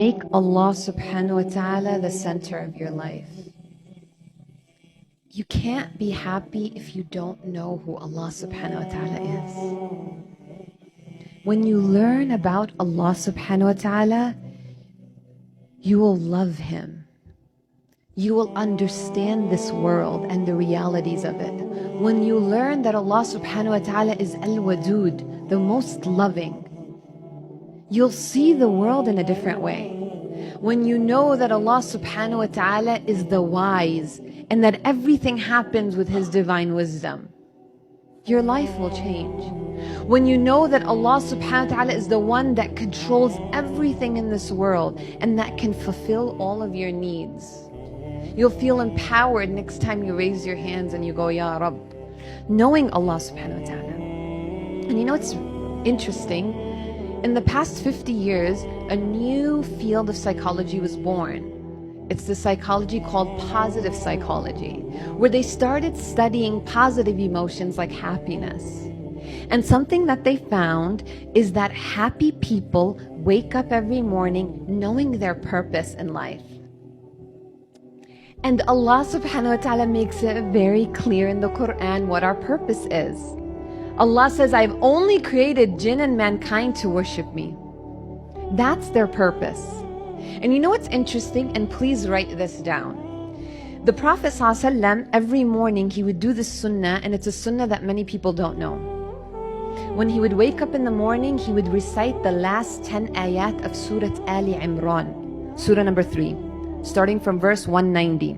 Make Allah subhanahu wa ta'ala the center of your life. You can't be happy if you don't know who Allah subhanahu wa ta'ala is. When you learn about Allah subhanahu wa ta'ala, you will love Him. You will understand this world and the realities of it. When you learn that Allah subhanahu wa ta'ala is Al-Wadud, the most loving, you'll see the world in a different way. When you know that Allah subhanahu wa ta'ala is the wise and that everything happens with His divine wisdom, your life will change. When you know that Allah subhanahu wa ta'ala is the one that controls everything in this world and that can fulfill all of your needs, you'll feel empowered next time you raise your hands and you go, Ya Rabb, knowing Allah subhanahu wa ta'ala. And you know, it's interesting. In the past 50 years, a new field of psychology was born. It's the psychology called positive psychology, where they started studying positive emotions like happiness. And something that they found is that happy people wake up every morning knowing their purpose in life. And Allah subhanahu wa ta'ala makes it very clear in the Quran what our purpose is. Allah says, I've only created jinn and mankind to worship me. That's their purpose. And you know what's interesting? And please write this down. The Prophet ﷺ, every morning he would do this sunnah, and it's a sunnah that many people don't know. When he would wake up in the morning, he would recite the last 10 ayat of Surah Ali Imran, Surah number 3, starting from verse 190.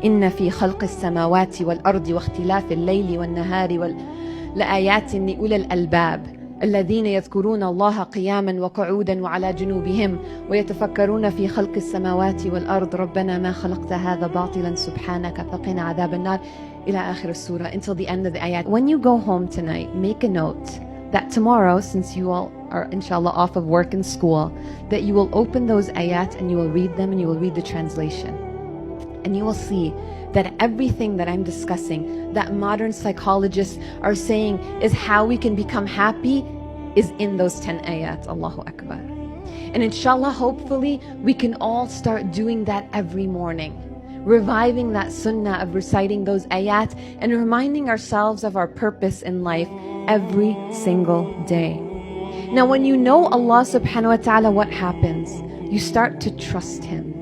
إِنَّ فِي خَلْقِ السَّمَاوَاتِ وَالْأَرْضِ وَاخْتِلَافِ اللَّيْلِ وَالنَّهَارِ لآيات لأولي الألباب الذين يذكرون الله قياما وقعودا وعلى جنوبهم ويتفكرون في خلق السماوات والأرض ربنا ما خلقت هذا باطلا سبحانك فقنا عذاب النار إلى آخر السورة, until the end of the ayat. When you go home tonight, make a note that tomorrow, since you all are inshallah off of work and school, that you will open those ayat and you will read them and you will read the translation. And you will see that everything that I'm discussing, that modern psychologists are saying is how we can become happy, is in those 10 ayat. Allahu Akbar. And inshallah, hopefully, we can all start doing that every morning, reviving that sunnah of reciting those ayat and reminding ourselves of our purpose in life every single day. Now, when you know Allah subhanahu wa ta'ala, what happens? You start to trust Him.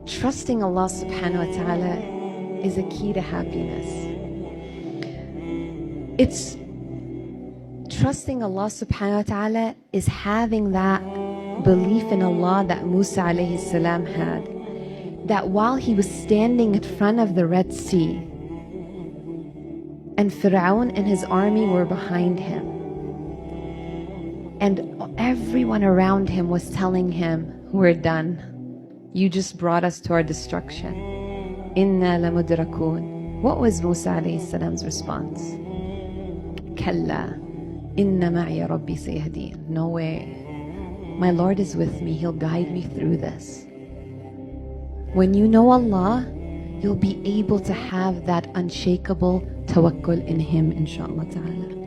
Trusting Allah subhanahu wa ta'ala is a key to happiness. It's trusting Allah subhanahu wa ta'ala is having that belief in Allah that Musa alayhi salam had, that while he was standing in front of the Red Sea and Fir'aun and his army were behind him, and everyone around him was telling him, we're done. You just brought us to our destruction. Inna lamudrakun. What was Musa alayhi salam's response? Kalla, inna ma'iya rabbi sayahdeen. No way. My Lord is with me. He'll guide me through this. When you know Allah, you'll be able to have that unshakable tawakkul in Him, inshaAllah ta'ala.